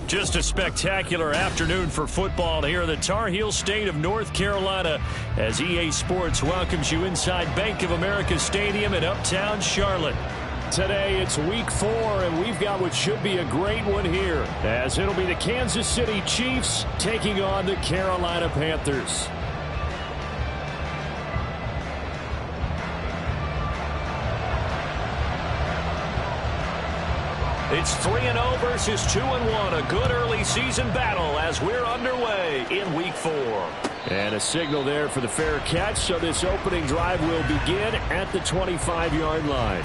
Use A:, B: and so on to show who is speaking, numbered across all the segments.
A: Just a spectacular afternoon for football here in the Tar Heel state of North Carolina as EA Sports welcomes you inside Bank of America Stadium in Uptown Charlotte. Today it's week 4 and we've got what should be a great one here as it'll be the Kansas City Chiefs taking on the Carolina Panthers. It's 3-0 versus 2-1, a good early season battle as we're underway in week 4. And a signal there for the fair catch, so this opening drive will begin at the 25-yard line.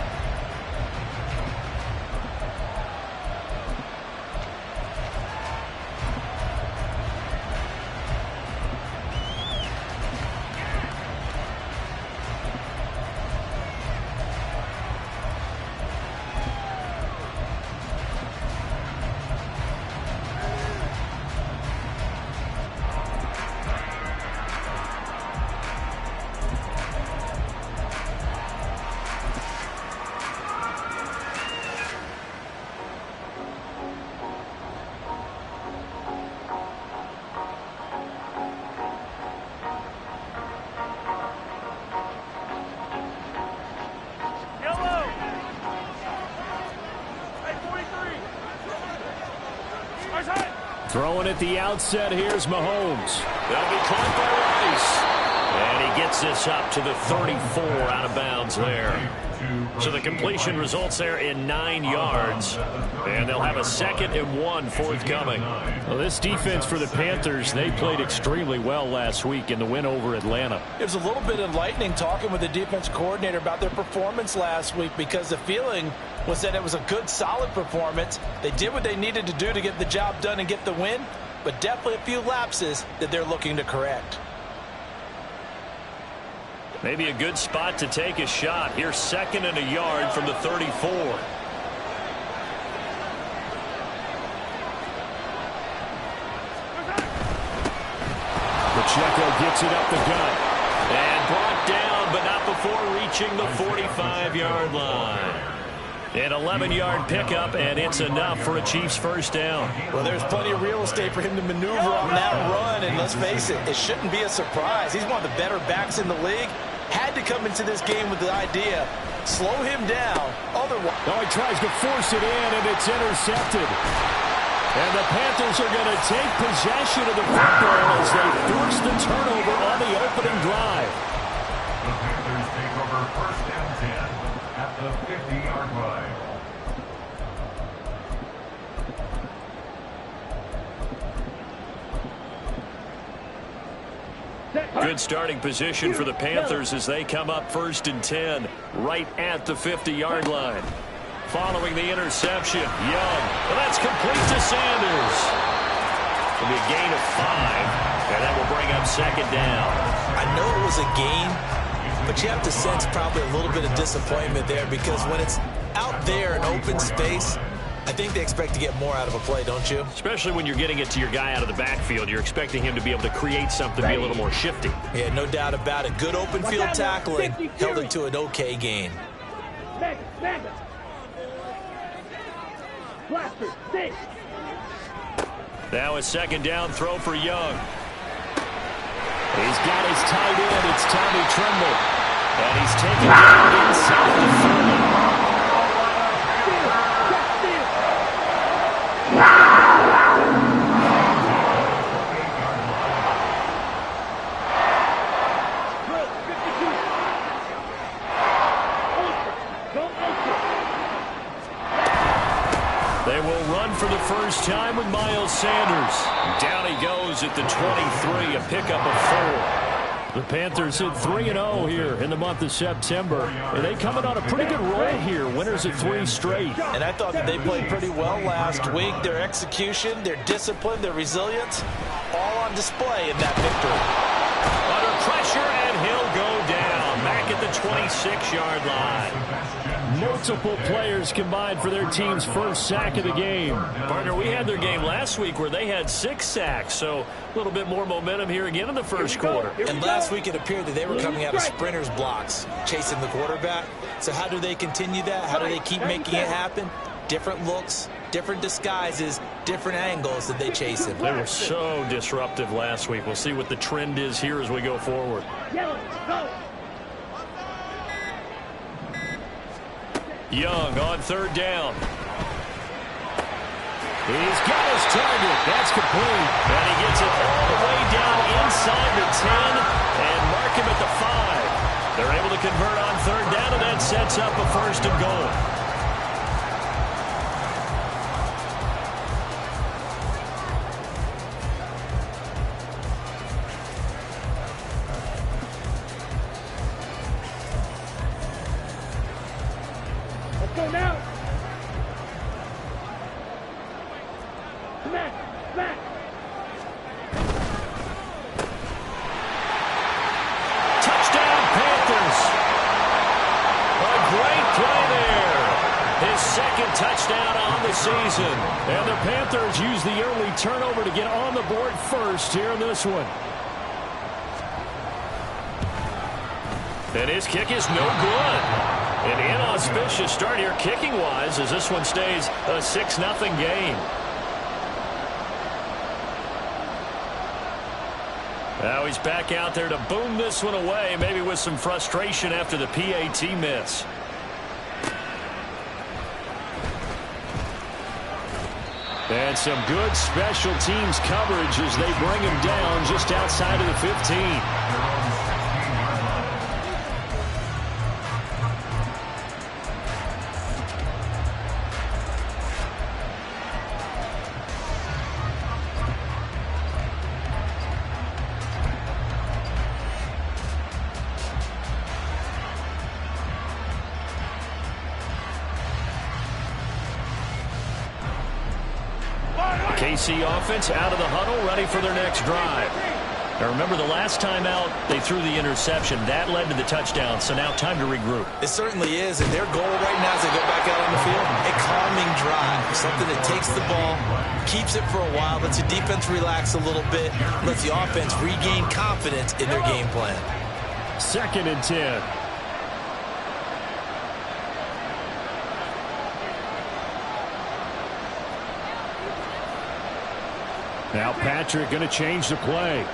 A: Throwing at the outset, here's Mahomes. That'll be caught by Rice. And he gets this up to the 34 out of bounds there. So the completion results there in 9 yards. And they'll have a 2nd and 1 forthcoming. Well, this defense for the Panthers, they played extremely well last week in the win over Atlanta.
B: It was a little bit enlightening talking with the defense coordinator about their performance last week because the feeling was that it was a good, solid performance. They did what they needed to do to get the job done and get the win, but definitely a few lapses that they're looking to correct.
A: Maybe a good spot to take a shot. Here's 2nd and a yard from the 34. Pacheco gets it up the gut. And brought down, but not before reaching the 45-yard line. An 11-yard pickup, and it's enough for a Chiefs first down.
B: Well, there's plenty of real estate for him to maneuver on that run, and let's face it, it shouldn't be a surprise. He's one of the better backs in the league. Had to come into this game with the idea, slow him down. Otherwise,
A: he tries to force it in, and it's intercepted. And the Panthers are going to take possession of the football as they force the turnover on the opening drive.
C: The Panthers take over 1st and 10 at the 50-yard line.
A: Good starting position for the Panthers as they come up 1st and 10 right at the 50-yard line. Following the interception, Young. Well, that's complete to Sanders. It'll be a gain of 5, and that will bring up 2nd down.
B: I know it was a gain, but you have to sense probably a little bit of disappointment there because when it's out there in open space, I think they expect to get more out of a play, don't you?
A: Especially when you're getting it to your guy out of the backfield. You're expecting him to be able to create something, be a little more shifty.
B: Yeah, no doubt about it. Good open field tackling held it to an okay gain.
A: Now a 2nd down throw for Young. He's got his tight end. It's Tommy Tremble. And he's taken down inside the 40. They will run for the first time with Miles Sanders. Down he goes at the 23, a pickup of 4. The Panthers hit 3-0 here in the month of September. And they coming on a pretty good roll here, winners of 3 straight.
B: And I thought that they played pretty well last week. Their execution, their discipline, their resilience, all on display in that victory.
A: Under pressure, and he'll go down back at the 26-yard line. Multiple players combined for their team's first sack of the game. Partner, we had their game last week where they had 6 sacks, so a little bit more momentum here again in the first quarter.
B: And last week it appeared that they were coming out of sprinters blocks, chasing the quarterback. So how do they continue that? How do they keep making it happen? Different looks, different disguises, different angles that they chase him.
A: They were so disruptive last week. We'll see what the trend is here as we go forward. Young on third down. He's got his target. That's complete. And he gets it all the way down inside the 10 and mark him at the 5. They're able to convert on third down, and that sets up a first and goal.
D: Let's go now. Smack, smack.
A: Touchdown, Panthers. A great play there. His second touchdown on the season. And the Panthers use the early turnover to get on the board first here in this one. And his kick is no good. An inauspicious start here kicking-wise as this one stays a 6-0 game. Now he's back out there to boom this one away, maybe with some frustration after the PAT miss. And some good special teams coverage as they bring him down just outside of the 15. KC offense out of the huddle, ready for their next drive. Now remember, the last time out, they threw the interception. That led to the touchdown, so now time to regroup.
B: It certainly is, and their goal right now as they go back out on the field, a calming drive, something that takes the ball, keeps it for a while, lets the defense relax a little bit, lets the offense regain confidence in their game plan.
A: 2nd and 10. Now Patrick going to change the play.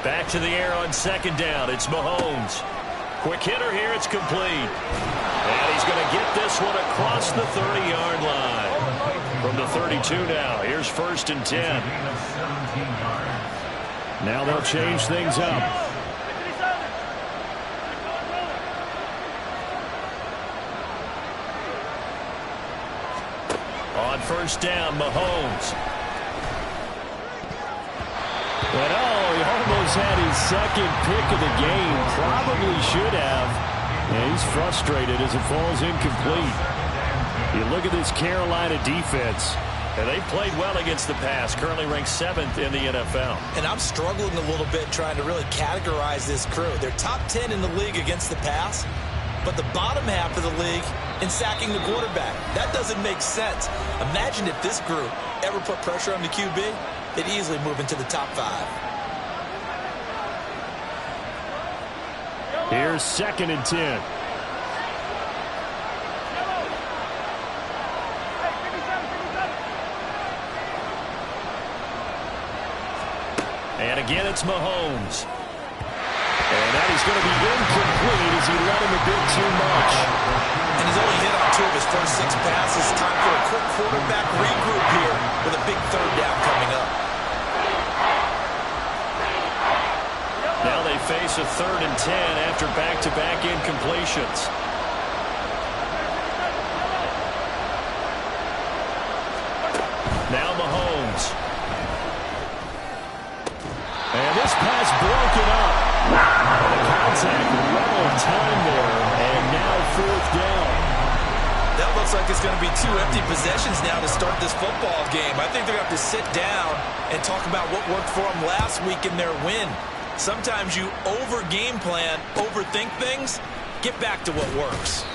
A: Back to the air on 2nd down. It's Mahomes. Quick hitter here. It's complete. And he's going to get this one across the 30-yard line. From the 32 now. Here's 1st and 10. Now they'll change things up. On 1st down, Mahomes. But he almost had his 2nd pick of the game. Probably should have. And he's frustrated as it falls incomplete. You look at this Carolina defense, and they've played well against the pass. Currently ranked 7th in the NFL.
B: And I'm struggling a little bit trying to really categorize this crew. They're top 10 in the league against the pass, but the bottom half of the league in sacking the quarterback. That doesn't make sense. Imagine if this group ever put pressure on the QB, they'd easily move into the top 5.
A: Here's 2nd and 10. And again, it's Mahomes. And that is going to be incomplete as he let him a bit too much.
B: And he's only hit on 2 of his first 6 passes. Time for a quick quarterback regroup here with a big 3rd down coming up.
A: Now they face a 3rd and 10 after back-to-back incompletions. Now Mahomes. And this pass broken up. And the contact well on time there. And now 4th down.
B: That looks like it's going to be 2 empty possessions now to start this football game. I think they're going to have to sit down and talk about what worked for them last week in their win. Sometimes you over-game plan, overthink things, get back to what works.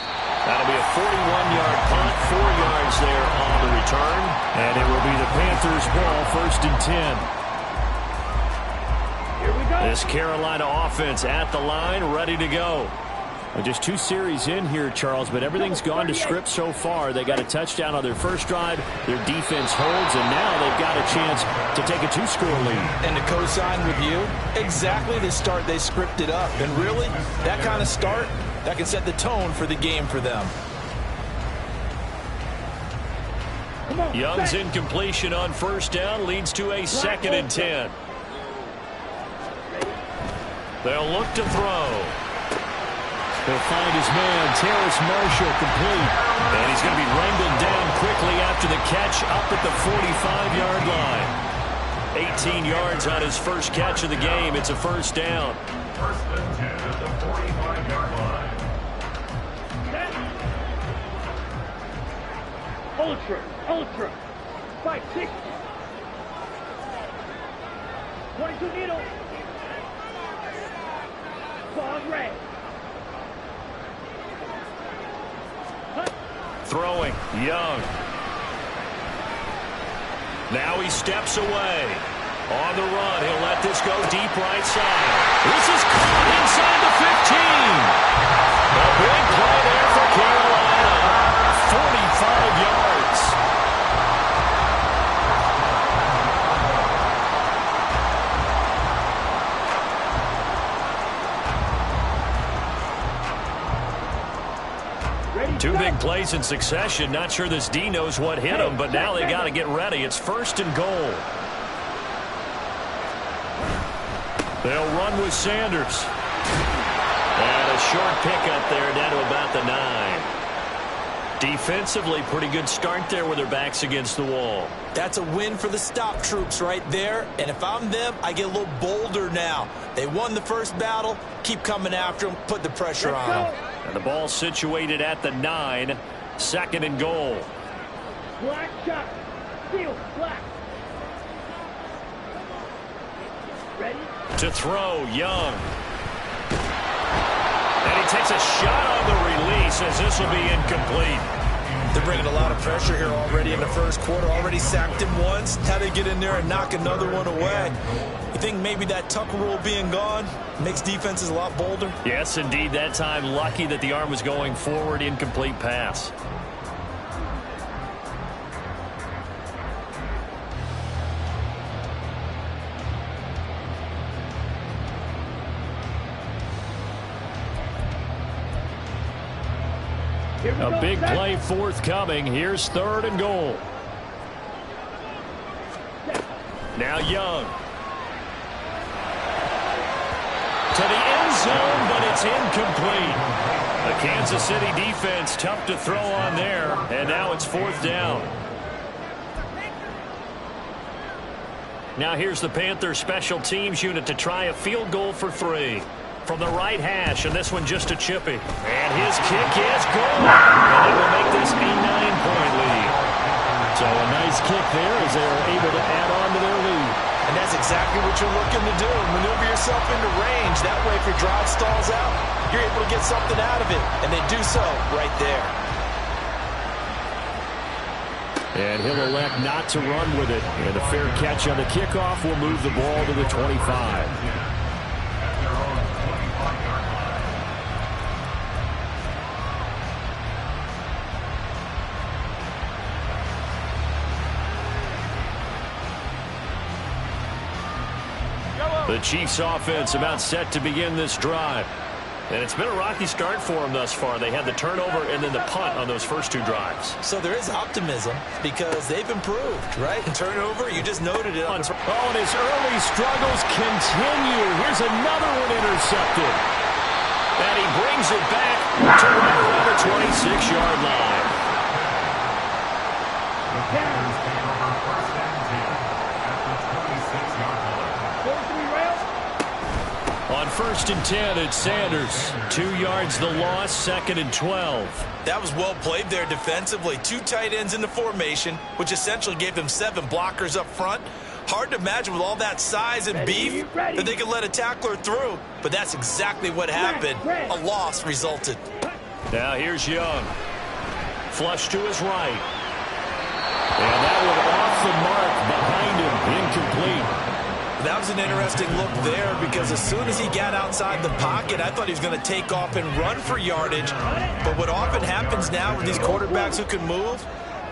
A: That'll be a 41-yard punt, 4 yards there on the return. And it will be the Panthers' ball, 1st and 10.
D: Here we go.
A: This Carolina offense at the line, ready to go. Well, just 2 series in here, Charles, but everything's gone to script so far. They got a touchdown on their first drive. Their defense holds, and now they've got a chance to take a 2-score lead.
B: And to co-sign with you, exactly the start they scripted up. And really, that kind of start, that can set the tone for the game for them.
A: Young's incompletion on first down leads to a 2nd and 10. They'll look to throw. He'll find his man, Terrace Marshall, complete. And he's going to be wrangled down quickly after the catch up at the 45-yard line. 18 yards on his first catch of the game. It's a first down.
C: First and 10 at the 45-yard line.
D: Ultra. 5-6. 22 needle. Ball red.
A: Throwing, Young. Now he steps away. On the run, he'll let this go deep right side. This is caught inside the 15. A big play there for Carolina. 45 yards. Two big plays in succession. Not sure this D knows what hit him, but now they got to get ready. It's 1st and goal. They'll run with Sanders. And a short pickup there down to about the 9. Defensively, pretty good start there with their backs against the wall.
B: That's a win for the stop troops right there. And if I'm them, I get a little bolder now. They won the first battle. Keep coming after them. Put the pressure on them.
A: And the ball situated at the 9. 2nd and goal.
D: Black shot. Field, black. Ready?
A: To throw, Young. And he takes a shot on the release as this will be incomplete.
B: They're bringing a lot of pressure here already in the first quarter. Already sacked him once. How they get in there and knock another one away? You think maybe that Tucker rule being gone makes defenses a lot bolder?
A: Yes, indeed. That time, lucky that the arm was going forward. Incomplete pass. A big play forthcoming. Here's 3rd and goal. Now Young. To the end zone, but it's incomplete. The Kansas City defense tough to throw on there, and now it's 4th down. Now here's the Panthers special teams unit to try a field goal for 3. From the right hash, and this one just a chippy. And his kick is good. And it will make this a 9-point lead. So a nice kick there as they're able to add on to their lead.
B: And that's exactly what you're looking to do. Maneuver yourself into range. That way, if your drive stalls out, you're able to get something out of it. And they do so right there.
A: And he'll elect not to run with it. And a fair catch on the kickoff will move the ball to the 25. The Chiefs offense about set to begin this drive. And it's been a rocky start for them thus far. They had the turnover and then the punt on those first 2 drives.
B: So there is optimism because they've improved, right? Turnover, you just noted it.
A: Oh, and his early struggles continue. Here's another one intercepted. And he brings it back to right around the 26-yard line. On 1st and 10, it's Sanders. 2 yards the loss, 2nd and 12.
B: That was well played there defensively. 2 tight ends in the formation, which essentially gave them 7 blockers up front. Hard to imagine with all that size and beef that they could let a tackler through. But that's exactly what happened. A loss resulted.
A: Now here's Young. Flush to his right. And that one off the mark behind him. Incomplete.
B: That was an interesting look there because as soon as he got outside the pocket, I thought he was going to take off and run for yardage. But what often happens now with these quarterbacks who can move,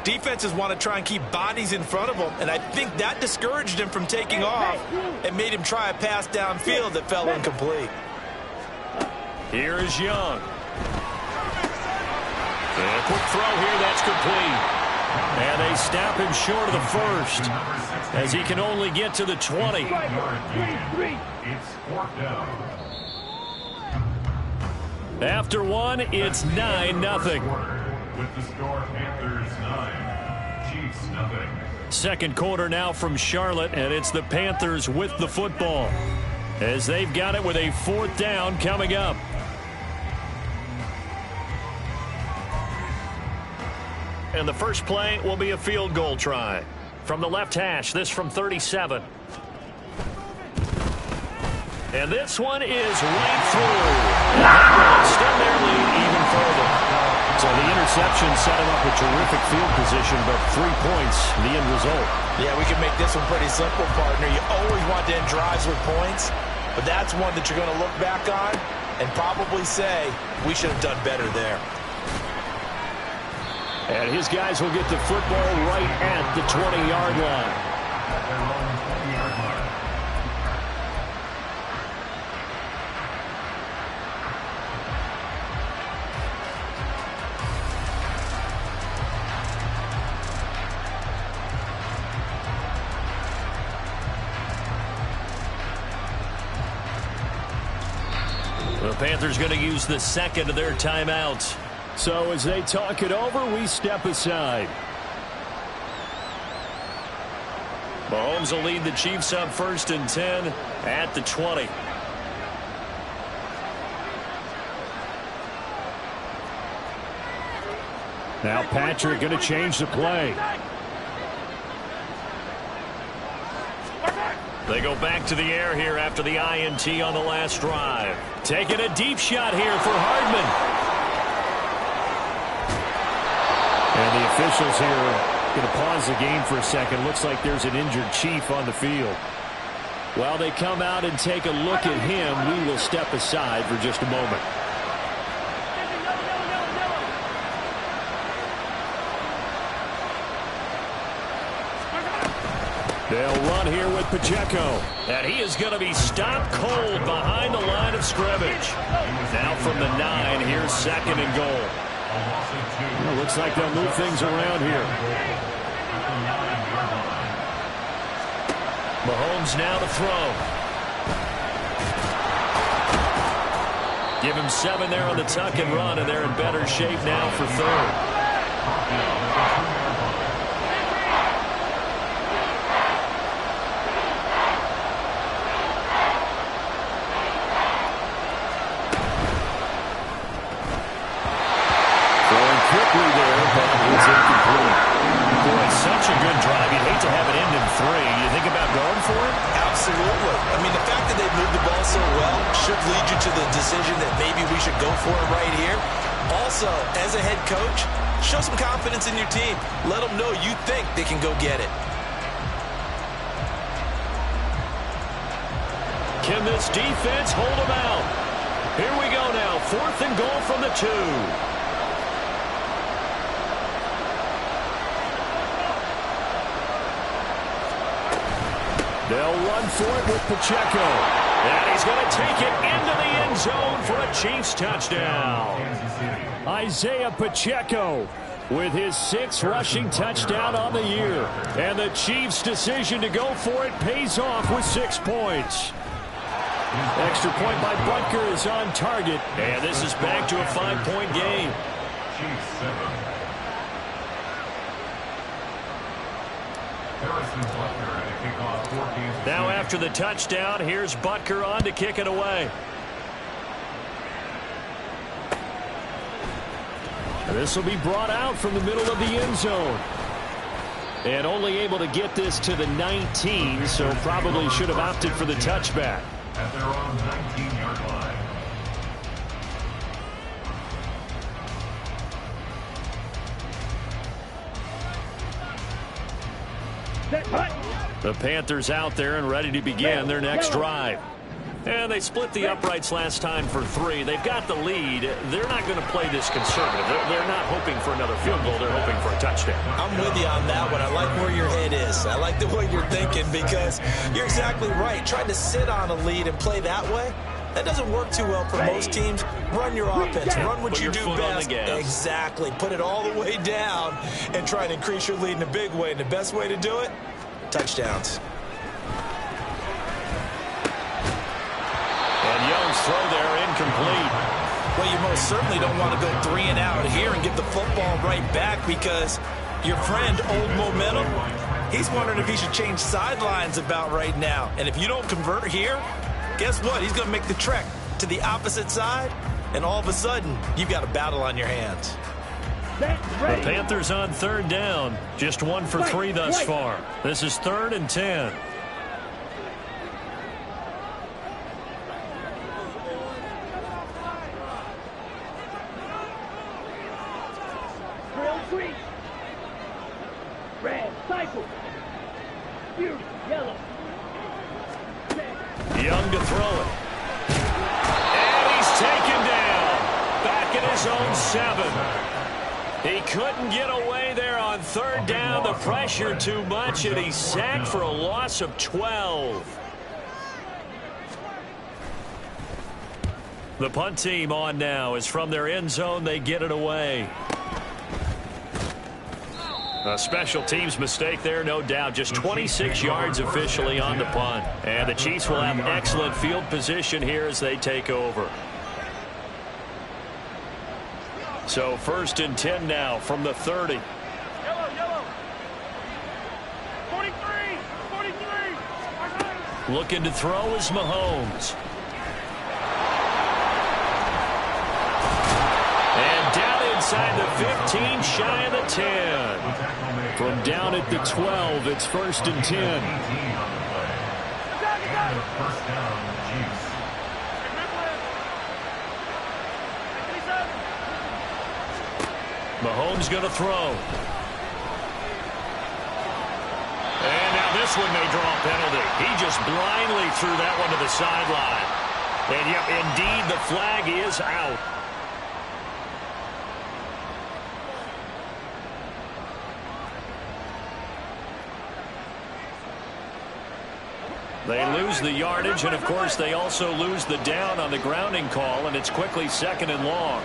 B: defenses want to try and keep bodies in front of them, and I think that discouraged him from taking off and made him try a pass downfield that fell incomplete.
A: Here is Young. And a quick throw here, that's complete. And they snap him short of the first as he can only get to the 20.
C: It's fourth down.
A: After one, it's 9-0.
C: With the score, Panthers 9, Chiefs nothing.
A: Second quarter now from Charlotte, and it's the Panthers with the football as they've got it with a fourth down coming up. And the first play will be a field goal try. From the left hash, this from 37. And this one is right through. Extend their lead even further. So the interception set him up a terrific field position, but 3 points, the end result.
B: Yeah, we can make this one pretty simple, partner. You always want to end drives with points, but that's one that you're going to look back on and probably say, we should have done better there.
A: And his guys will get the football right at the 20-yard line.
C: At their own 20-yard line.
A: The Panthers going to use the second of their timeouts. So as they talk it over, we step aside. Mahomes will lead the Chiefs up 1st and 10 at the 20. Now Patrick going to change the play. They go back to the air here after the INT on the last drive. Taking a deep shot here for Hardman. And the officials here going to pause the game for a second. Looks like there's an injured Chief on the field. While they come out and take a look at him, we will step aside for just a moment. They'll run here with Pacheco. And he is going to be stopped cold behind the line of scrimmage. Now from the 9, here's 2nd and goal. Well, looks like they'll move things around here. Mahomes now to throw. Give him 7 there on the tuck and run, and they're in better shape now for 3rd. It's incomplete. Boy, such a good drive. You'd hate to have it end in 3. You think about going for it?
B: Absolutely. I mean, the fact that they've moved the ball so well should lead you to the decision that maybe we should go for it right here. Also, as a head coach, show some confidence in your team. Let them know you think they can go get it.
A: Can this defense hold them out? Here we go now. 4th and goal from the 2. They'll run for it with Pacheco. And he's going to take it into the end zone for a Chiefs touchdown. Isaiah Pacheco with his 6th rushing touchdown on the year. And the Chiefs' decision to go for it pays off with 6 points. Extra point by Butker is on target. And this is back to a 5-point game.
C: Chiefs 7.
A: Now after the touchdown, here's Butker on to kick it away. This will be brought out from the middle of the end zone. And only able to get this to the 19, so probably should have opted for the touchback.
C: At their own 19-yard line.
D: Set, hut.
A: The Panthers out there and ready to begin their next drive. And they split the uprights last time for 3. They've got the lead. They're not going to play this conservative. They're not hoping for another field goal. They're hoping for a touchdown.
B: I'm with you on that one. I like where your head is. I like the way you're thinking because you're exactly right. Trying to sit on a lead and play that way, that doesn't work too well for most teams. Run your offense. Run what you do best. Exactly. Put it all the way down and try and increase your lead in a big way. And the best way to do it, touchdowns.
A: And Young's throw there incomplete.
B: Well, you most certainly don't want to go 3 and out here and get the football right back because your friend, Old Momentum, he's wondering if he should change sidelines about right now. And if you don't convert here, guess what? He's going to make the trek to the opposite side, and all of a sudden, you've got a battle on your hands.
A: The Panthers on 3rd down. Just 1 for 3 thus far. This is 3rd and 10.
D: Red, cycle. Blue, yellow.
A: Young to throw it. And he's taken down. Back at his own 7. He couldn't get away there on 3rd down. The pressure too much, and he's sacked for a loss of 12. The punt team on now as from their end zone they get it away. A special teams mistake there, no doubt. Just 26 yards officially on the punt. And the Chiefs will have excellent field position here as they take over. So 1st and 10 now from the 30.
D: Yellow. 43.
A: Looking to throw is Mahomes. And down inside the 15, shy of the 10. From down at the 12, it's 1st and 10.
C: First down, Chiefs.
A: Mahomes going to throw. And now this one may draw a penalty. He just blindly threw that one to the sideline. And yep, indeed, the flag is out. They lose the yardage, and of course they also lose the down on the grounding call, and it's quickly 2nd and long.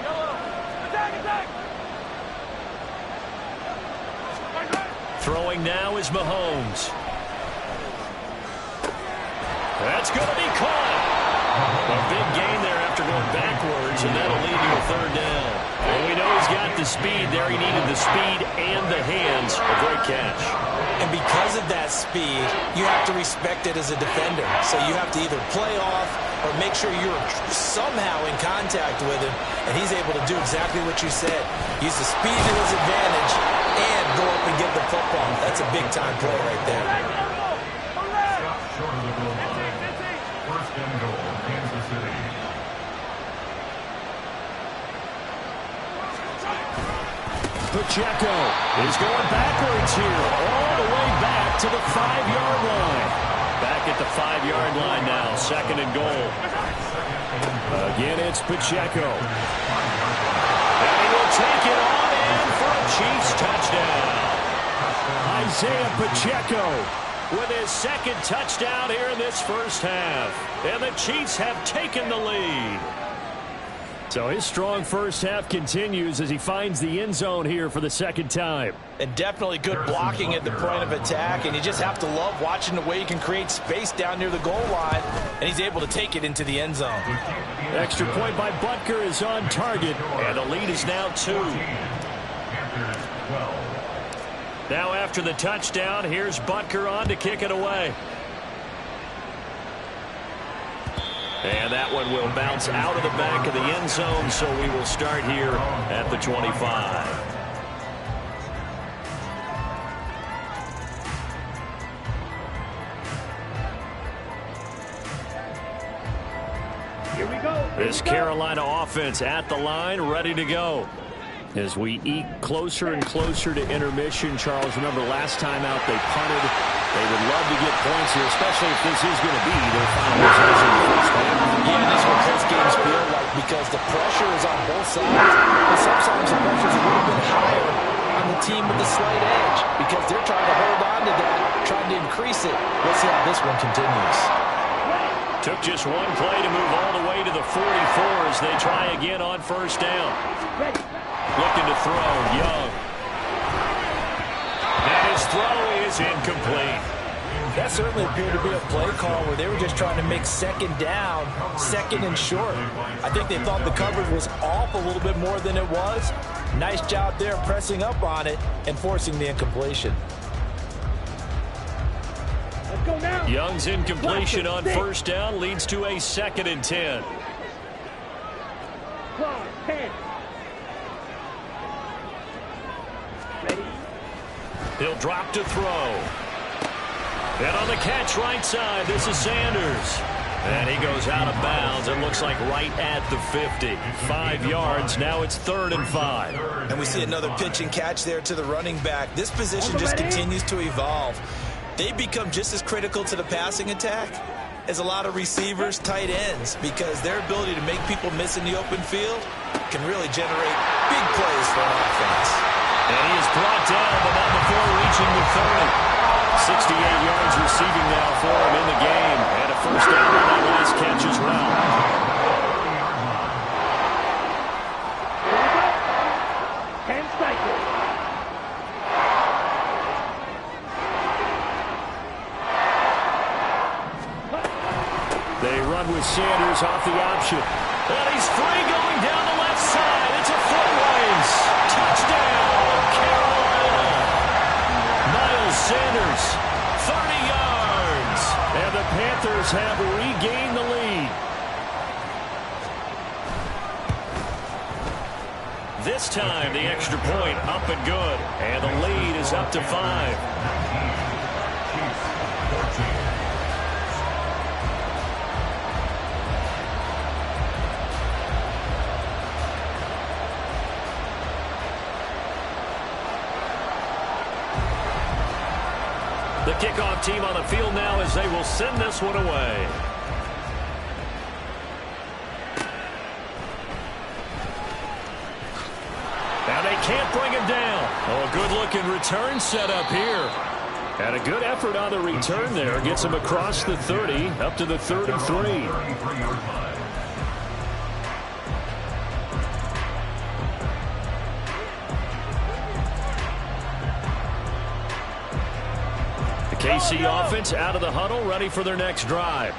A: Throwing now is Mahomes. That's going to be caught. A big gain there after going backwards, and that'll lead to a 3rd down. And we know he's got the speed there. He needed the speed and the hands. A great catch.
B: And because of that speed, you have to respect it as a defender. So you have to either play off or make sure you're somehow in contact with him, and he's able to do exactly what you said. Use the speed to his advantage and go up and get the football. That's a big-time play right there.
C: Short of the goal line. 1st and goal, Kansas City.
A: Pacheco is going backwards here, all the way back to the 5-yard line. Back at the 5-yard line now, 2nd and goal. Again, it's Pacheco. And he will take it on in for a Chiefs touchdown. Isaiah Pacheco with his 2nd touchdown here in this 1st half. And the Chiefs have taken the lead. So his strong 1st half continues as he finds the end zone here for the 2nd time.
B: And definitely good blocking at the point of attack, and you just have to love watching the way he can create space down near the goal line, and he's able to take it into the end zone.
A: Extra point by Butker is on target, and the lead is now 2. Now after the touchdown, here's Butker on to kick it away. And that one will bounce out of the back of the end zone, so we will start here at the 25.
D: Here we go.
A: This Carolina offense at the line, ready to go. As we eke closer and closer to intermission, Charles, remember last time out they punted. They would love to get points here, especially if this is going to be their final possession of the first half.
B: Yeah, that's what close games feel like because the pressure is on both sides. And sometimes the pressure is a little bit higher on the team with the slight edge because they're trying to hold on to that, trying to increase it. Let's see how this one continues.
A: Took just one play to move all the way to the 44 as they try again on first down. Looking to throw, Young. And his throw is incomplete.
B: That certainly appeared to be a play call where they were just trying to make second down, second and short. I think they thought the coverage was off a little bit more than it was. Nice job there pressing up on it and forcing the incompletion.
D: Let's go now.
A: Young's incompletion on first down leads to a 2nd and 10.
D: Clock, 10. Ready?
A: He'll drop to throw. And on the catch right side, this is Sanders. And he goes out of bounds. It looks like right at the 50. 5 yards. Now it's 3rd and 5.
B: And we see another pitch and catch there to the running back. This position just continues to evolve. They become just as critical to the passing attack as a lot of receivers, tight ends, because their ability to make people miss in the open field can really generate big plays for an offense.
A: And he is brought down, but not before reaching the 30. 68 yards receiving now for him in the game. And a first down on that last catch as well.
D: Here we go. 10 cycles.
A: They run with Sanders off the option. And he's free going down the left side. It's a foot race. Touchdown, Carolina. Miles Sanders, 30 yards. And the Panthers have regained the lead. This time, the extra point up and good. And the lead is up to 5. The kickoff team on the field now as they will send this one away. Now they can't bring him down. Oh, a good-looking return set up here. And a good effort on the return there. Gets him across the 30, up to the 33. KC offense out of the huddle, ready for their next drive.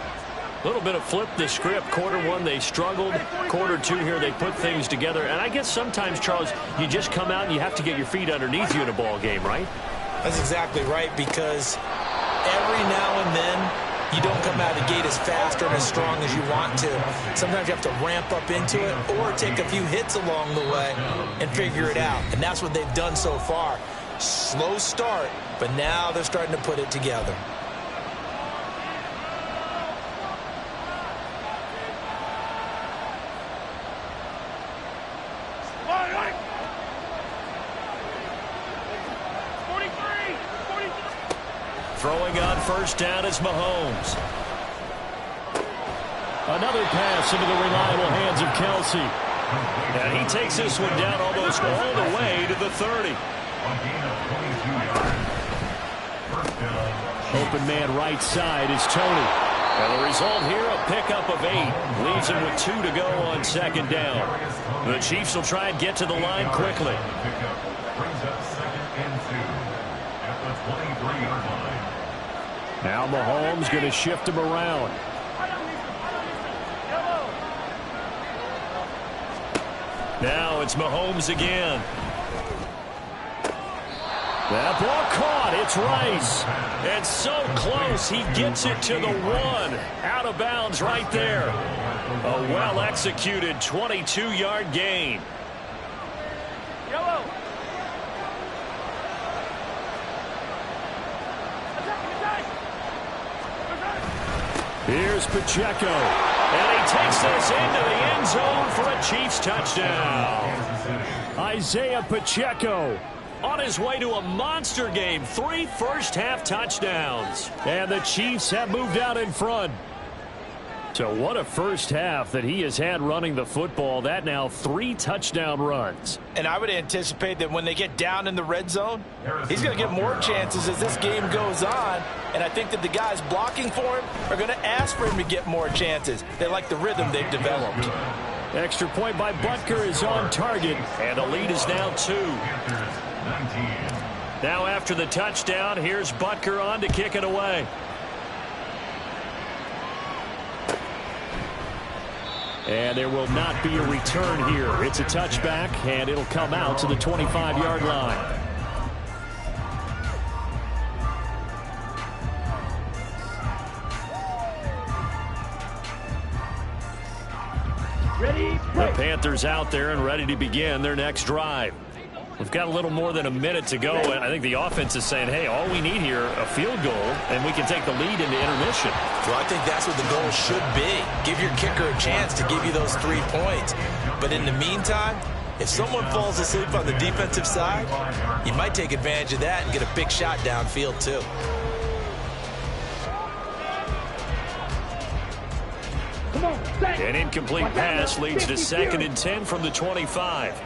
A: A little bit of flip the script. Quarter one, they struggled. Quarter two here, they put things together. And I guess sometimes, Charles, you just come out and you have to get your feet underneath you in a ball game, right?
B: That's exactly right, because every now and then you don't come out of the gate as fast or as strong as you want to. Sometimes you have to ramp up into it or take a few hits along the way and figure it out. And that's what they've done so far. Slow start, but now they're starting to put it together.
A: Throwing on first down is Mahomes. Another pass into the reliable hands of Kelsey. And he takes this one down almost all the way to the 30. Open man right side is Tony. And the result here, a pickup of 8. Leaves him with 2 to go on second down. The Chiefs will try and get to the line quickly.
C: Brings up 2nd and 2 at the 23-yard line.
A: Now Mahomes going to shift him around. Now it's Mahomes again. That ball caught. It's Rice. And so close. He gets it to the 1. Out of bounds right there. A well-executed 22-yard gain.
D: Yellow.
A: Here's Pacheco. And he takes this into the end zone for a Chiefs touchdown. Isaiah Pacheco on his way to a monster game. 3 first-half touchdowns. And the Chiefs have moved out in front. So what a first half that he has had running the football. That now 3 touchdown runs.
B: And I would anticipate that when they get down in the red zone, he's going to get more chances as this game goes on. And I think that the guys blocking for him are going to ask for him to get more chances. They like the rhythm they've developed.
A: Extra point by Butker is on target. And the lead is now 2. Now after the touchdown, here's Butker on to kick it away. And there will not be a return here. It's a touchback, and it'll come out to the 25-yard line.
D: Ready,
A: The Panthers out there and ready to begin their next drive. We've got a little more than a minute to go, and I think the offense is saying, hey, all we need here, a field goal, and we can take the lead into intermission.
B: Well, I think that's what the goal should be. Give your kicker a chance to give you those 3 points. But in the meantime, if someone falls asleep on the defensive side, you might take advantage of that and get a big shot downfield too.
D: come on, set.
A: An incomplete pass leads to 2nd and 10 from the 25.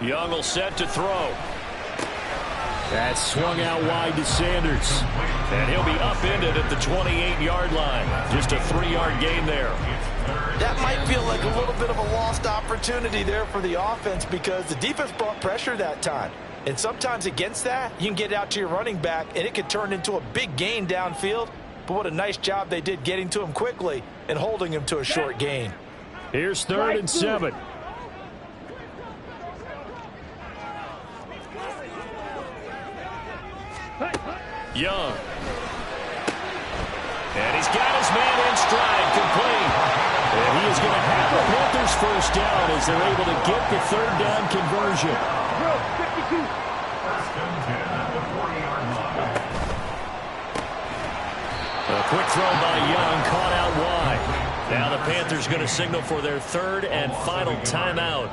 A: Young will set to throw. That's swung out wide to Sanders. And he'll be upended at the 28-yard line. Just a 3-yard gain there.
B: That might feel like a little bit of a lost opportunity there for the offense because the defense brought pressure that time. And sometimes against that, you can get out to your running back, and it could turn into a big gain downfield. But what a nice job they did getting to him quickly and holding him to a short gain.
A: Here's 3rd and 7. Young. And he's got his man in stride, complete. And he is going to have the Panthers first down as they're able to get the 3rd down conversion.
D: Drill, 52.
C: First and 10 at the 40-yard line.
A: A quick throw by Young, caught out wide. Now the Panthers going to signal for their 3rd and final timeout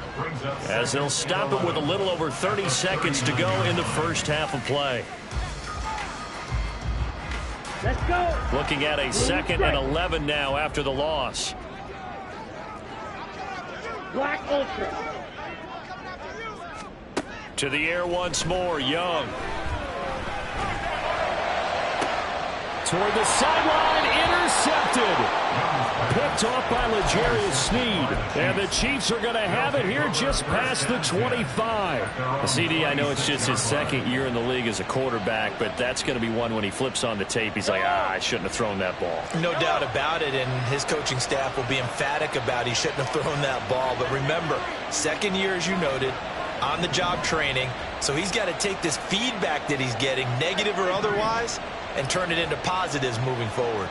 A: as they'll stop it with a little over 30 seconds to go in the first half of play.
D: Let's go.
A: Looking at a 2nd and 11 now after the loss.
D: Black Ultra.
A: To the air once more, Young. Toward the sideline, intercepted. Picked off by L'Jarius Sneed. And the Chiefs are going to have it here just past the 25. CD, I know it's just his 2nd year in the league as a quarterback, but that's going to be one when he flips on the tape. He's like, I shouldn't have thrown that ball.
B: No doubt about it, and his coaching staff will be emphatic about he shouldn't have thrown that ball. But remember, 2nd year, as you noted, on-the-job training. So he's got to take this feedback that he's getting, negative or otherwise, and turn it into positives moving forward.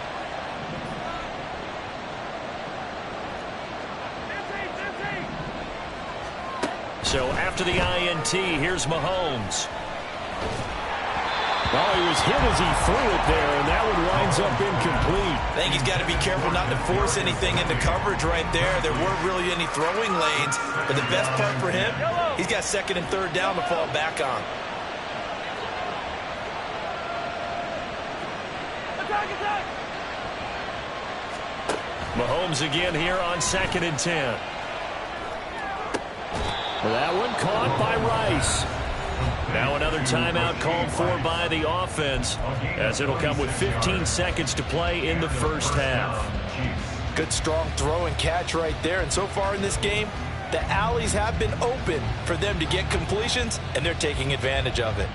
A: So after the INT, here's Mahomes. Oh, he was hit as he threw it there, and that one winds up incomplete.
B: I think he's got to be careful not to force anything into coverage right there. There weren't really any throwing lanes, but the best part for him, he's got 2nd and 3rd down to fall back on.
A: Mahomes again here on 2nd and 10. That one caught by Rice. Now another timeout called for by the offense as it'll come with 15 seconds to play in the first half.
B: Good strong throw and catch right there. And so far in this game, the alleys have been open for them to get completions, and they're taking advantage of it.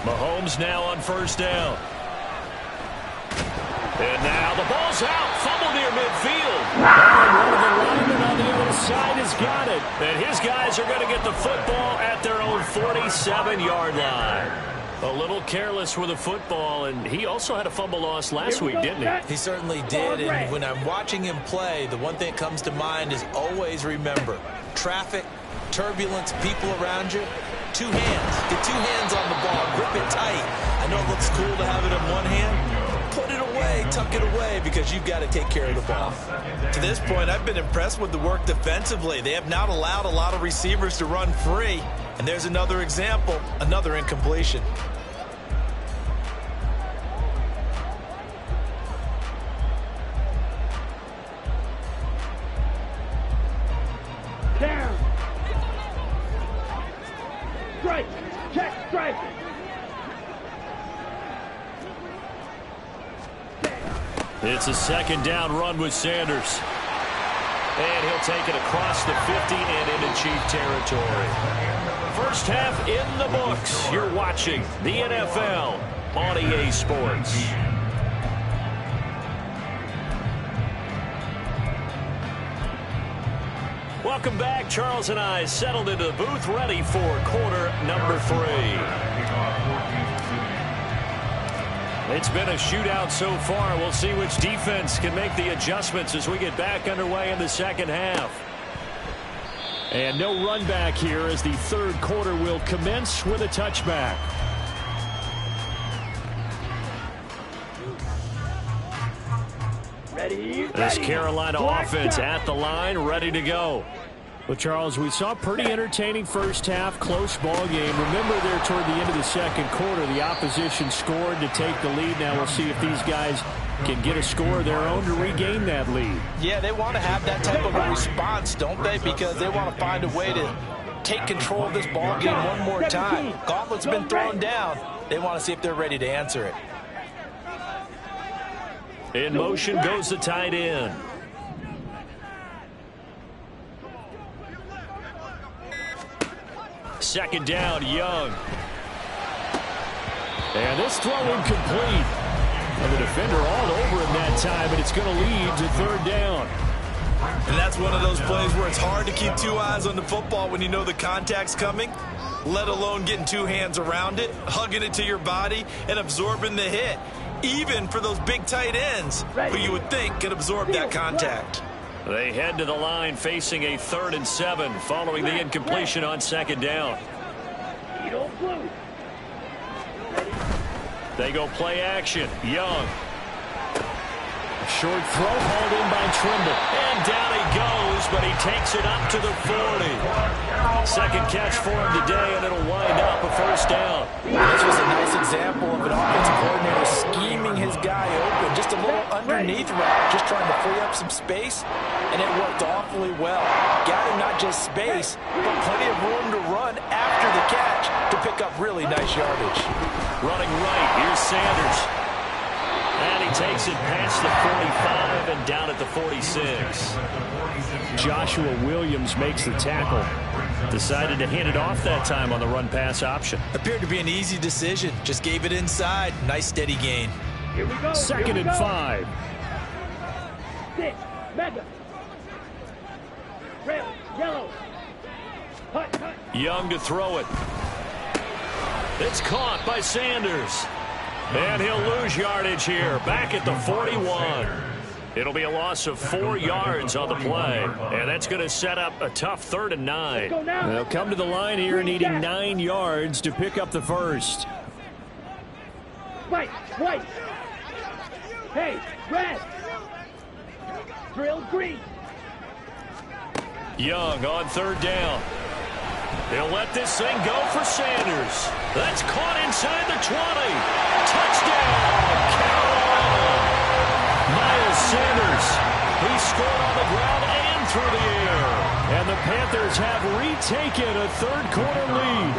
A: Mahomes now on 1st down. And now the ball's out. Fumble near midfield. And one of the linemen on the other side has got it. And his guys are going to get the football at their own 47-yard line. A little careless with the football, and he also had a fumble loss last week, didn't he?
B: He certainly did, and when I'm watching him play, the one thing that comes to mind is always remember, traffic, turbulence, people around you, 2 hands. Get 2 hands on the ball. Grip it tight. I know it looks cool to have it in one hand. Put it away, tuck it away, because you've got to take care of the ball. To this point, I've been impressed with the work defensively. They have not allowed a lot of receivers to run free. And there's another example, another incompletion.
D: Down. Strike. Check. Strike.
A: It's a second down run with Sanders. And he'll take it across the 50 and into Chief territory. First half in the books. You're watching the NFL on EA Sports. Welcome back. Charles and I settled into the booth, ready for quarter number 3. It's been a shootout so far. We'll see which defense can make the adjustments as we get back underway in the second half. And no run back here as the third quarter will commence with a touchback. This Carolina offense at the line, ready to go. Well, Charles, we saw a pretty entertaining first half, close ball game. Remember there toward the end of the second quarter, the opposition scored to take the lead. Now we'll see if these guys can get a score of their own to regain that lead.
B: Yeah, they want to have that type of a response, don't they? Because they want to find a way to take control of this ball game one more time. Gauntlet's been thrown down. They want to see if they're ready to answer it.
A: In motion goes the tight end. Second down, Young. And this throw incomplete. And the defender all over him that time, and it's going to lead to third down.
B: And that's one of those plays where it's hard to keep two eyes on the football when you know the contact's coming, let alone getting two hands around it, hugging it to your body, and absorbing the hit. Even for those big tight ends who you would think could absorb that contact.
A: They head to the line facing a 3rd and 7 following the incompletion on second down. They go play action. Young. Short throw hauled in by Trimble. And down he goes, but he takes it up to the 40. Second catch for him today, and it'll wind up a first down.
B: This was a nice example of an offensive coordinator scheming his guy open. Just a little underneath route, just trying to free up some space, and it worked awfully well. Got him not just space, but plenty of room to run after the catch to pick up really nice yardage.
A: Running right, here's Sanders. And he takes it past the 45 and down at the 46. Joshua Williams makes the tackle. Decided to hand it off that time on the run-pass option.
B: Appeared to be an easy decision. Just gave it inside. Nice steady gain.
D: Here we go.
A: Second and 5.
D: 6. Mega. Red. Yellow. Hut, hut.
A: Young to throw it. It's caught by Sanders. And he'll lose yardage here, back at the 41. It'll be a loss of 4 yards on the play, and that's going to set up a tough 3rd and 9. They'll come to the line here needing 9 yards to pick up the first.
D: White, white. Hey, red. Drill green.
A: Young on 3rd down. They'll let this thing go for Sanders. That's caught inside the 20. Touchdown, Carolina. Miles Sanders. He scored on the ground and through the air. And the Panthers have retaken a 3rd quarter lead.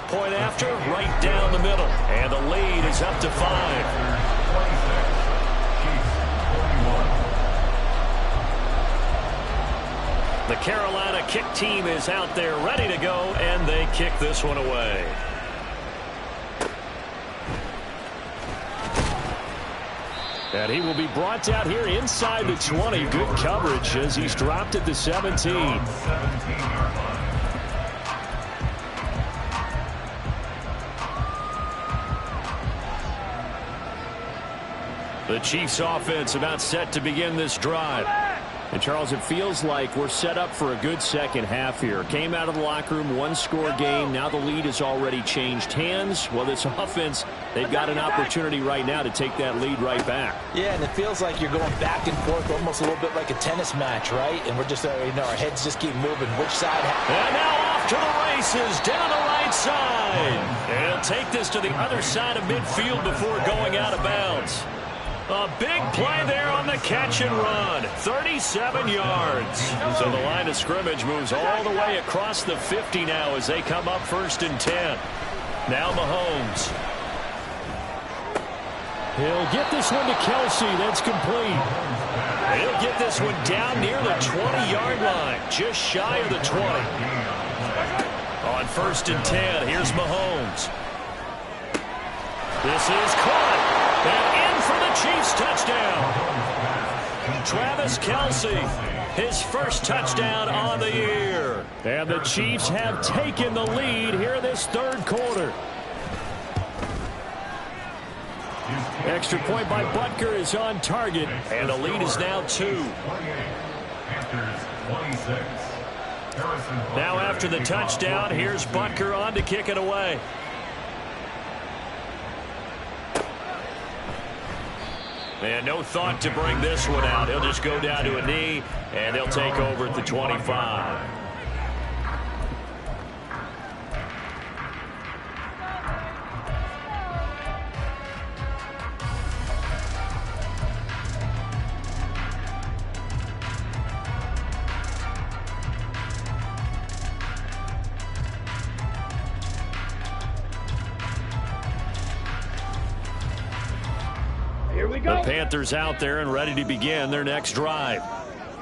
A: Point after, right down the middle. And the lead is up to 5. The Carolina kick team is out there ready to go, and they kick this one away. And he will be brought down here inside the 20. Good coverage as he's dropped at the 17. The Chiefs offense about set to begin this drive. And, Charles, it feels like we're set up for a good second half here. Came out of the locker room, one-score game. Now the lead has already changed hands. Well, this offense, they've got an opportunity right now to take that lead right back.
B: Yeah, and it feels like you're going back and forth almost a little bit like a tennis match, right? And we're just, our heads just keep moving. Which side?
A: And now off to the races, down the right side. And he'll take this to the other side of midfield before going out of bounds. A big play there on the catch and run. 37 yards. So the line of scrimmage moves all the way across the 50 now as they come up 1st and 10. Now Mahomes. He'll get this one to Kelsey. That's complete. He'll get this one down near the 20-yard line. Just shy of the 20. On 1st and 10, here's Mahomes. This is caught. And in for the Chiefs touchdown. Travis Kelce, his first touchdown on the year. And the Chiefs have taken the lead here this 3rd quarter. Extra point by Butker is on target. And the lead is now 2. Now after the touchdown, here's Butker on to kick it away. And no thought to bring this one out. He'll just go down to a knee, and they'll take over at the 25. The Panthers out there and ready to begin their next drive.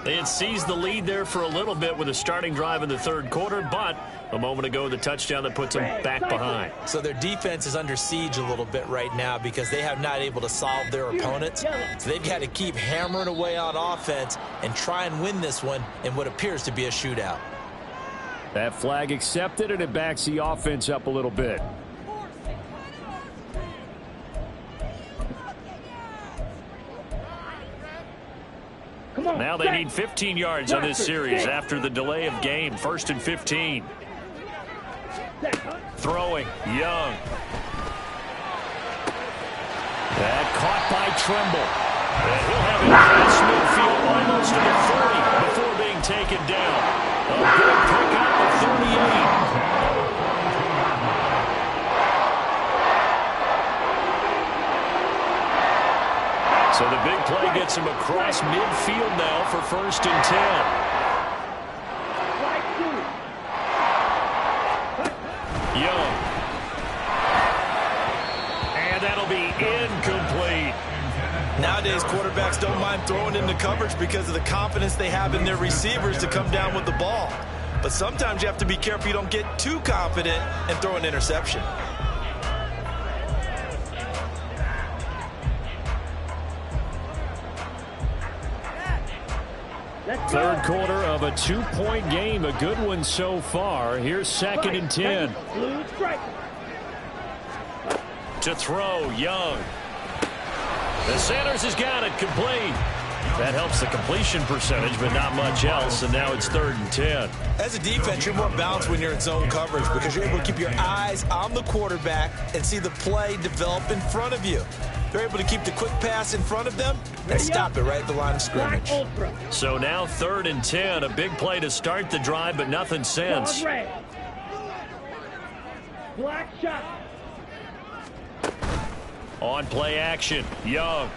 A: They had seized the lead there for a little bit with a starting drive in the 3rd quarter, but a moment ago the touchdown that puts them back behind.
B: So their defense is under siege a little bit right now because they have not able to solve their opponents. So they've got to keep hammering away on offense and try and win this one in what appears to be a shootout.
A: That flag accepted, and it backs the offense up a little bit. Now they need 15 yards on this series after the delay of game. 1st and 15. Throwing, Young. That caught by Trimble. And he'll have it across midfield almost to the 30 before being taken down. A good pickup of 38. So the big play gets him across midfield now for 1st and 10. Young. And that'll be incomplete.
B: Nowadays, quarterbacks don't mind throwing into coverage because of the confidence they have in their receivers to come down with the ball. But sometimes you have to be careful you don't get too confident and throw an interception.
A: Third quarter of a 2-point game. A good one so far. Here's 2nd and 10. To throw, Young. The Sanders has got it complete. That helps the completion percentage, but not much else, and now it's 3rd and 10.
B: As a defense, you're more balanced when you're in zone coverage because you're able to keep your eyes on the quarterback and see the play develop in front of you. They're able to keep the quick pass in front of them and stop it right at the line of scrimmage.
A: So now 3rd and 10, a big play to start the drive, but nothing since.
D: Black shot.
A: On play action, Young.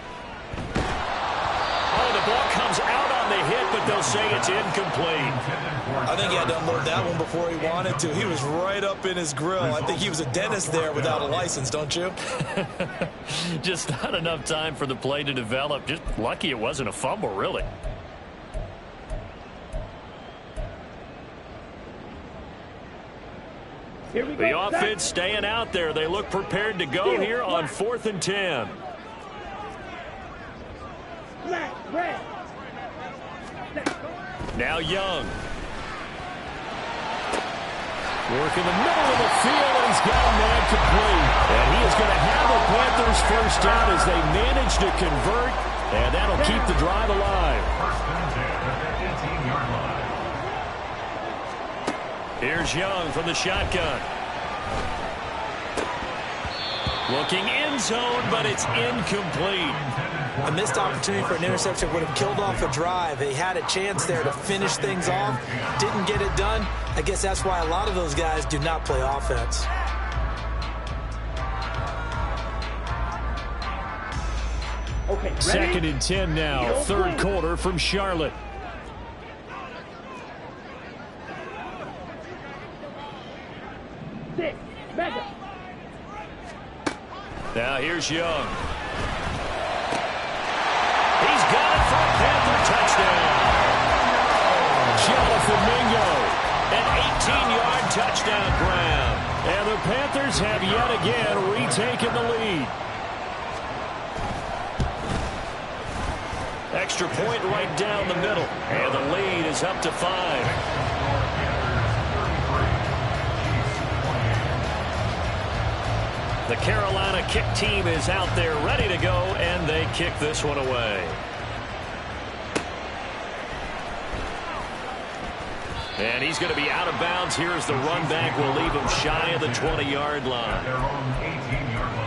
A: Oh, the ball comes out on the hit, but they'll say it's incomplete.
B: I think he had to unload that one before he wanted to. He was right up in his grill. I think he was a dentist there without a license, don't you?
A: Just not enough time for the play to develop. Just lucky it wasn't a fumble, really. The offense staying out there. They look prepared to go here on 4th and 10. Now Young. Work in the middle of the field, and he's got a man complete. And he is going to have the Panthers first down as they manage to convert, and that'll keep the drive alive.
C: 18-yard line.
A: Here's Young from the shotgun. Looking end zone, but it's incomplete.
B: A missed opportunity for an interception would have killed off a drive. They had a chance there to finish things off. Didn't get it done. I guess that's why a lot of those guys do not play offense.
D: Okay, ready?
A: 2nd and 10 now, third quarter from Charlotte.
D: Six, mega.
A: Now here's Young. He's got it for a Panther touchdown. Jonathan Mingo, an 18-yard touchdown grab. And the Panthers have yet again retaken the lead. Extra point right down the middle. And the lead is up to 5. The Carolina kick team is out there ready to go, and they kick this one away. And he's going to be out of bounds. Here's the run back. Will leave him shy of the 20-yard line.
C: Their own 18-yard line.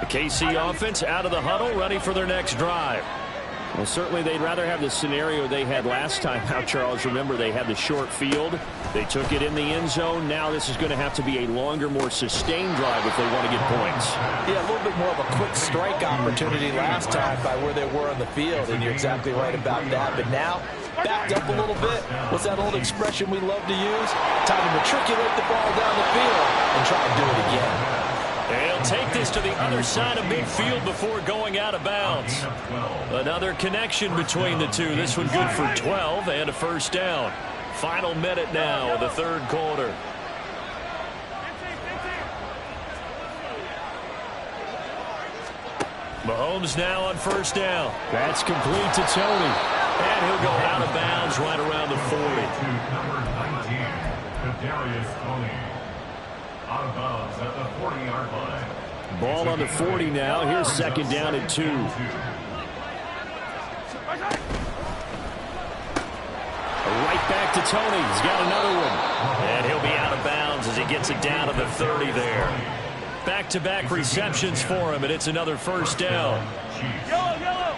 A: KC offense out of the huddle, ready for their next drive. Well, certainly they'd rather have the scenario they had last time out, Charles. Remember, they had the short field. They took it in the end zone. Now this is going to have to be a longer, more sustained drive if they want to get points.
B: Yeah, a little bit more of a quick strike opportunity last time by where they were on the field, and you're exactly right about that. But now, backed up a little bit. What's that old expression we love to use? Time to matriculate the ball down the field and try to do it again.
A: They'll take this to the other side of midfield before going out of bounds. Another connection between the two. This one good for 12 and a first down. Final minute now of the third quarter. Mahomes now on first down. That's complete to Tony. And he'll go out of bounds right around the 40.
C: Number 19, Kadarius Toney. Out of bounds at the 40-yard line.
A: Ball on the 40 now. Here's 2nd down and 2. Right back to Tony. He's got another one. And he'll be out of bounds as he gets it down to the 30 there. Back-to-back receptions for him, and it's another first down.
D: Yellow, yellow.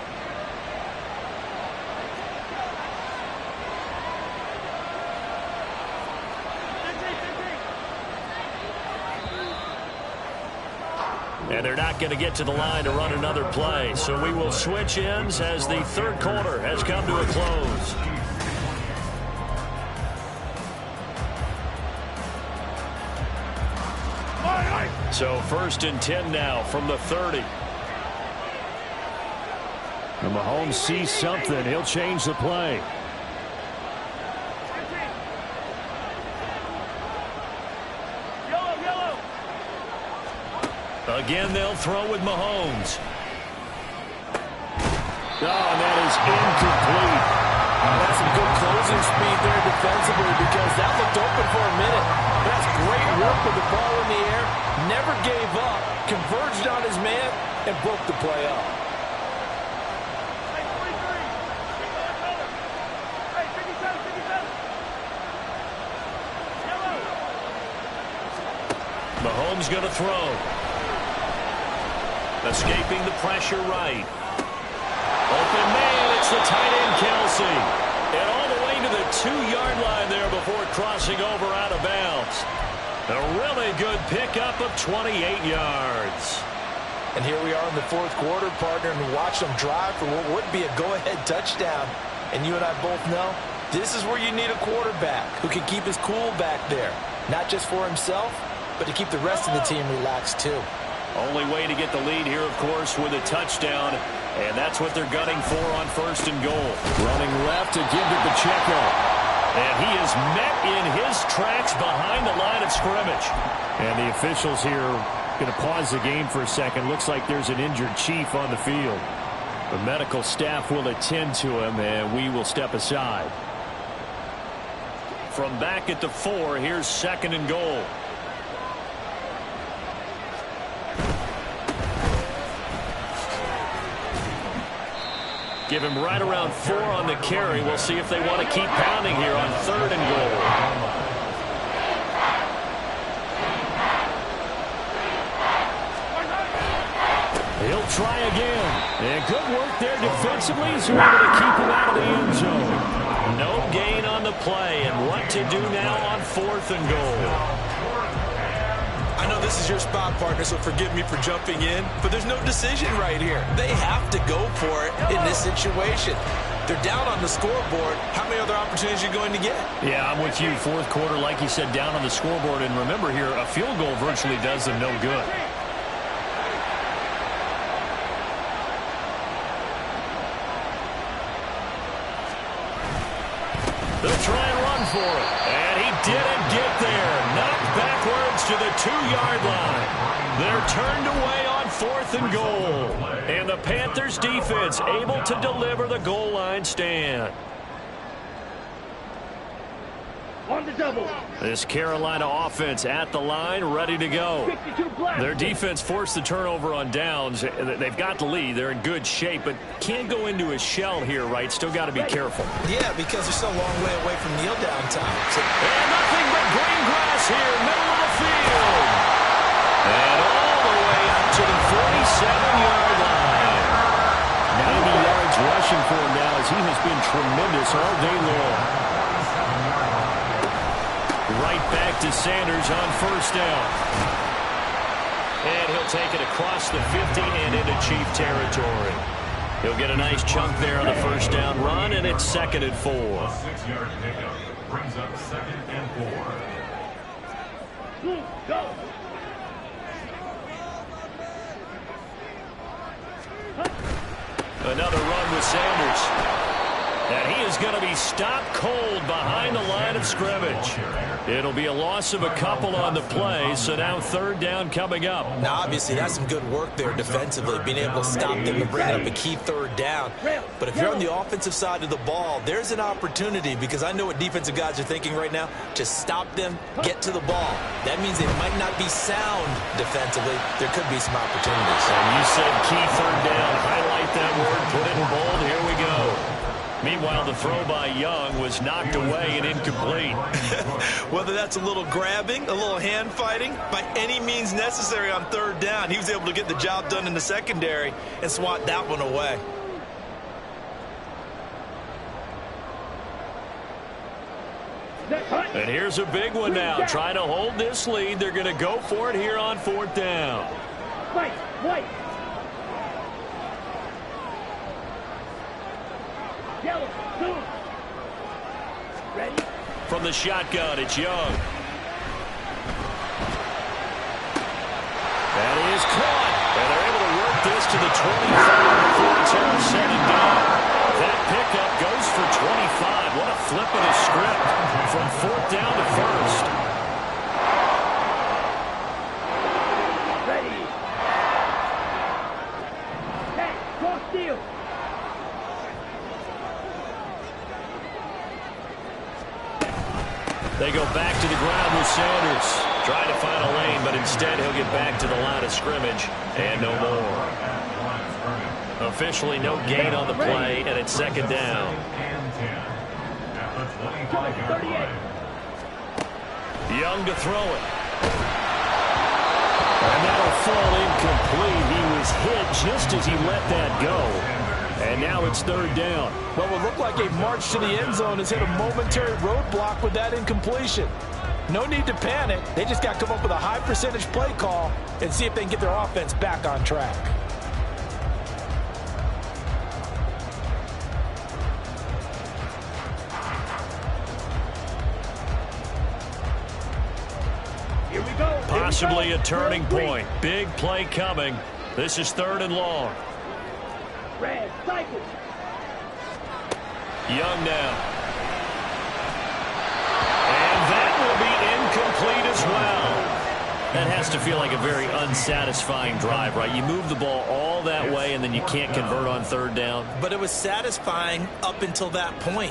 A: And they're not going to get to the line to run another play. So we will switch ends as the third quarter has come to a close. So 1st and 10 now from the 30. And Mahomes sees something. He'll change the play. Again, they'll throw with Mahomes. Oh, and that is incomplete.
B: That's some good closing speed there defensively because that looked open for a minute. That's great work with the ball in the air. Never gave up. Converged on his man and broke the play up.
A: Mahomes going to throw. Escaping the pressure right. Open man, it's the tight end Kelsey. And all the way to the 2-yard line there before crossing over out of bounds. A really good pickup of 28 yards.
B: And here we are in the fourth quarter, partner, and watch them drive for what would be a go-ahead touchdown. And you and I both know this is where you need a quarterback who can keep his cool back there. Not just for himself, but to keep the rest of the team relaxed too.
A: Only way to get the lead here, of course, with a touchdown. And that's what they're gunning for on 1st and goal. Running left to give to Pacheco. And he is met in his tracks behind the line of scrimmage. And the officials here Going to pause the game for a second. Looks like there's an injured Chief on the field. The medical staff will attend to him, and we will step aside. From back at the 4, here's 2nd and goal. Give him right around 4 on the carry. We'll see if they want to keep pounding here on 3rd and goal. He'll try again. And good work there defensively as they're able to keep him out of the end zone. No gain on the play, and what to do now on 4th and goal.
B: I know this is your spot, partner, so forgive me for jumping in, but there's no decision right here. They have to go for it in this situation. They're down on the scoreboard. How many other opportunities are you going to get?
A: Yeah, I'm with you. 4th quarter, like you said, down on the scoreboard. And remember here, a field goal virtually does them no good. They'll try and run for it. And he didn't get there. Knocked backwards to the 2-yard line. They're turned away on 4th and goal. And the Panthers defense able to deliver the goal line stand.
D: On the double.
A: This Carolina offense at the line, ready to go. Their defense forced the turnover on downs. They've got the lead. They're in good shape, but can't go into a shell here, right? Still got to be careful.
B: Yeah, because they're still a long way away from kneel down time.
A: And nothing but green grass here, middle of the field. And all the way up to the 47-yard line. 90 yards rushing for him now as he has been tremendous all day long. Right back to Sanders on 1st down. And he'll take it across the 50 and into Chief territory. He'll get a nice chunk there on the 1st down run, and it's 2nd and 4.
C: 6-yard pickup brings up 2nd and 4.
D: Go.
A: Another run with Sanders. And he is going to be stopped cold behind the line of scrimmage. It'll be a loss of a couple on the play, so now 3rd down coming up.
B: Now, obviously, that's some good work there defensively, being able to stop them and bring up a key 3rd down. But if you're on the offensive side of the ball, there's an opportunity, because I know what defensive guys are thinking right now, to stop them, get to the ball. That means they might not be sound defensively. There could be some opportunities.
A: And you said key 3rd down. Highlight that word, put it in bold. Here we go. Meanwhile, the throw by Young was knocked away and incomplete.
B: Whether that's a little grabbing, a little hand fighting, by any means necessary on 3rd down, he was able to get the job done in the secondary and swat that one away.
A: And here's a big one now. Trying to hold this lead. They're going to go for it here on 4th down.
D: White. Yellow. Blue. Ready?
A: From the shotgun, it's Young. That is caught. And they're able to work this to the 25 before it's all said and done. That pickup goes for 25. What a flip of the script from 4th down to 1st.
D: Ready. Hey, cross steal.
A: They go back to the ground with Sanders. Trying to find a lane, but instead he'll get back to the line of scrimmage. And no more. Officially no gain on the play, and it's 2nd down. Young to throw it. And that'll fall incomplete. He was hit just as he let that go. And now it's 3rd down.
B: What would look like a march to the end zone has hit a momentary roadblock with that incompletion. No need to panic. They just got to come up with a high percentage play call and see if they can get their offense back on track.
D: Here we go.
A: Possibly a turning point. Big play coming. This is 3rd and long.
D: Red, cycle.
A: Young now. And that will be incomplete as well. That has to feel like a very unsatisfying drive, right? You move the ball all that way, and then you can't convert on third down.
B: But it was satisfying up until that point.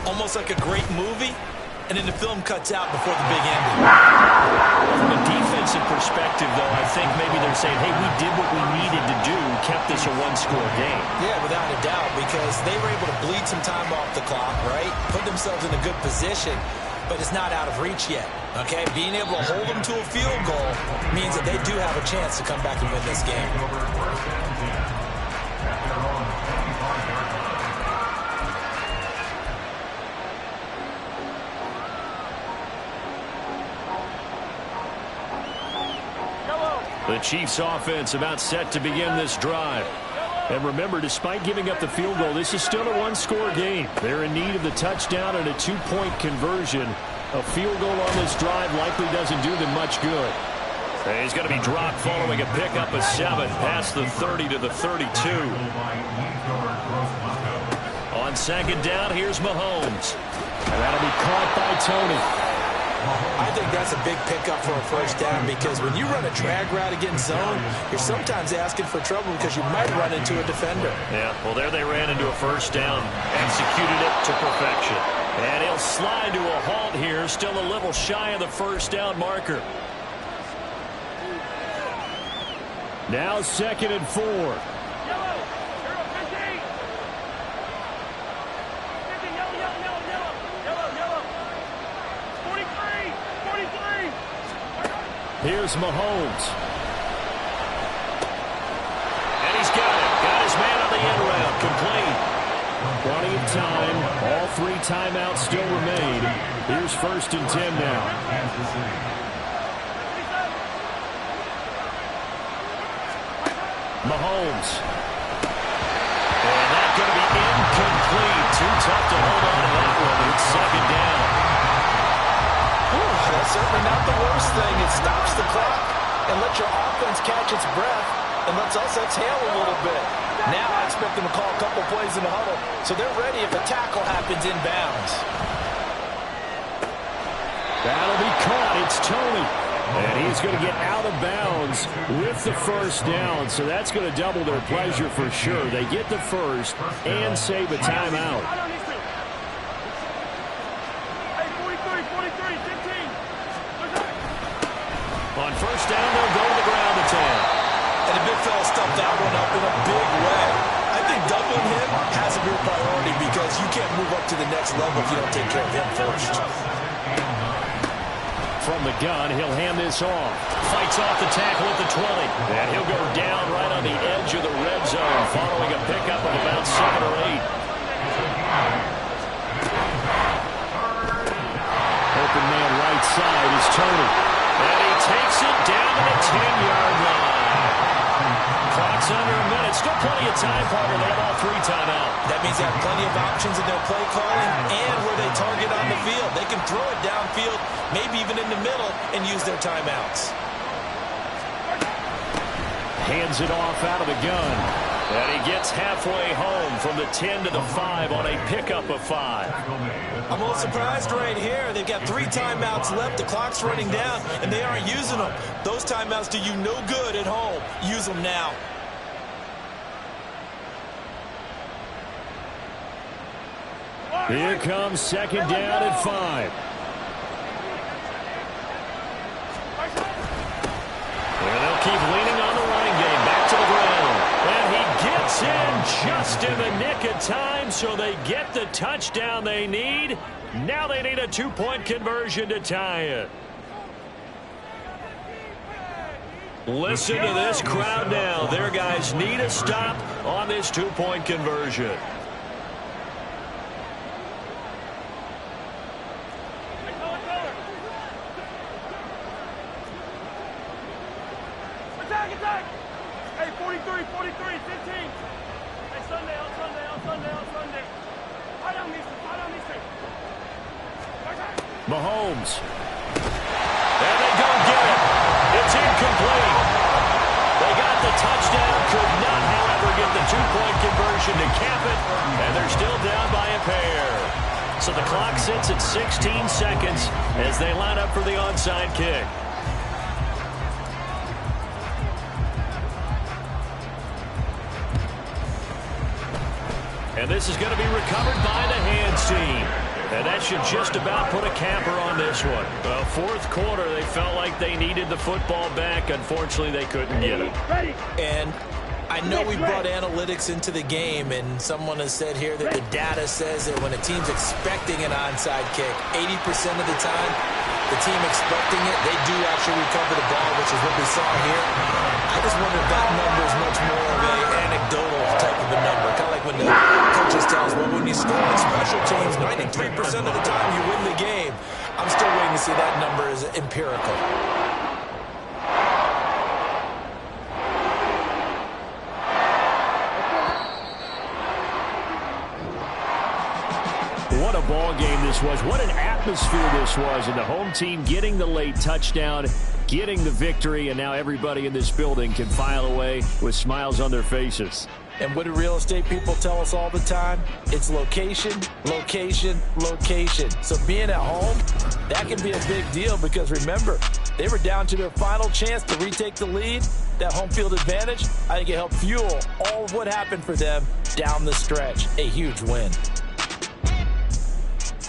B: Almost like a great movie, and then the film cuts out before the big ending.
A: From a defensive perspective, though, I think maybe they're saying, hey, we did what we needed to do, kept this a one-score game.
B: Yeah, without a doubt, because they were able to bleed some time off the clock, right? Put themselves in a good position, but it's not out of reach yet, okay? Being able to hold them to a field goal means that they do have a chance to come back and win this game.
A: The Chiefs offense about set to begin this drive. And remember, despite giving up the field goal, this is still a one-score game. They're in need of the touchdown and a two-point conversion. A field goal on this drive likely doesn't do them much good. He's going to be dropped following a pickup of 7 past the 30 to the 32. On second down, here's Mahomes. And that'll be caught by Tony.
B: I think that's a big pickup for a first down because when you run a drag route against zone, you're sometimes asking for trouble because you might run into a defender.
A: Yeah, well, there they ran into a first down, executed it to perfection. And he'll slide to a halt here, still a little shy of the first down marker. Now 2nd and 4. Here's Mahomes. And he's got it. Got his man on the end round. Complete. Plenty of time. All 3 timeouts still remain. Here's 1st and 10 now. Mahomes. And that's going to be incomplete. Too tough to hold on to that one. It's 2nd down.
B: That's certainly not the worst thing. It stops the clock and lets your offense catch its breath and lets us exhale a little bit. Now I expect them to call a couple plays in the huddle so they're ready if a tackle happens inbounds.
A: That'll be caught. It's Tony. And he's going to get out of bounds with the first down. So that's going to double their pleasure for sure. They get the first and save a timeout. On first down, they'll go to the ground to 10.
B: And the big fella stuffed that one up in a big way. I think doubling him has to be a priority because you can't move up to the next level if you don't take care of him first.
A: From the gun, he'll hand this off. Fights off the tackle at the 20. And he'll go down right on the edge of the red zone following a pickup of about 7 or 8. Open man right side is Tony. And he takes it down to the 10-yard line. Clock's under a minute. Still plenty of time, Parker. They have all 3 timeout.
B: That means they have plenty of options in their play calling and where they target on the field. They can throw it downfield, maybe even in the middle, and use their timeouts.
A: Hands it off out of the gun. And he gets halfway home from the 10 to the 5 on a pickup of 5.
B: I'm a little surprised right here. They've got 3 timeouts left. The clock's running down, and they aren't using them. Those timeouts do you no good at home. Use them now.
A: Here comes 2nd down at 5. And they'll keep leaning on the running game. Back to the ground. And he gets in just in the nick of time, so they get the touchdown they need. Now they need a 2-point conversion to tie it. Listen to this crowd now. Their guys need a stop on this 2-point conversion.
D: Attack! Hey, 43, 15. Hey, Sunday. Right on these two.
A: Mahomes. And they go get it. It's incomplete. They got the touchdown. Could not, however, get the 2-point conversion to cap it. And they're still down by a pair. So the clock sits at 16 seconds as they line up for the onside kick. And this is going to be recovered by the hands team. And that should just about put a capper on this one. Well, fourth quarter, they felt like they needed the football back. Unfortunately, they couldn't get it.
B: And I know we brought analytics into the game, and someone has said here that the data says that when a team's expecting an onside kick, 80% of the time, the team expecting it, they do actually recover the ball, which is what we saw here. I just wonder if that number is much more of an anecdotal type of a number, kind of like when the coaches tell us, well, when you score on special teams, 93% of the time you win the game. I'm still waiting to see that number as empirical.
A: What a ball game this was. What an atmosphere this was. And the home team getting the late touchdown, getting the victory, and now everybody in this building can file away with smiles on their faces.
B: And what do real estate people tell us all the time? It's location, location, location. So being at home, that can be a big deal because remember, they were down to their final chance to retake the lead. That home field advantage, I think it helped fuel all of what happened for them down the stretch. A huge win.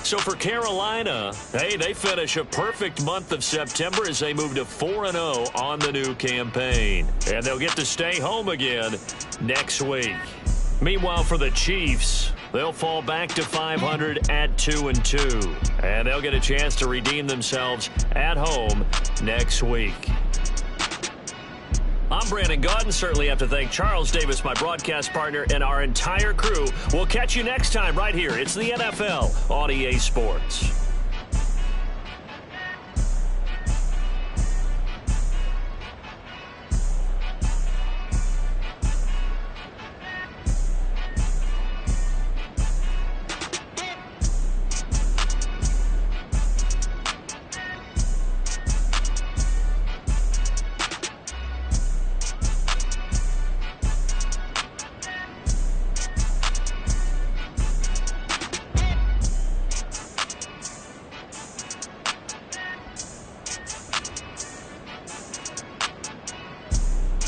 A: So for Carolina, hey, they finish a perfect month of September as they move to 4-0 on the new campaign. And they'll get to stay home again next week. Meanwhile, for the Chiefs, they'll fall back to 500 at 2-2. And they'll get a chance to redeem themselves at home next week. I'm Brandon Gaudin. Certainly have to thank Charles Davis, my broadcast partner, and our entire crew. We'll catch you next time right here. It's the NFL on EA Sports.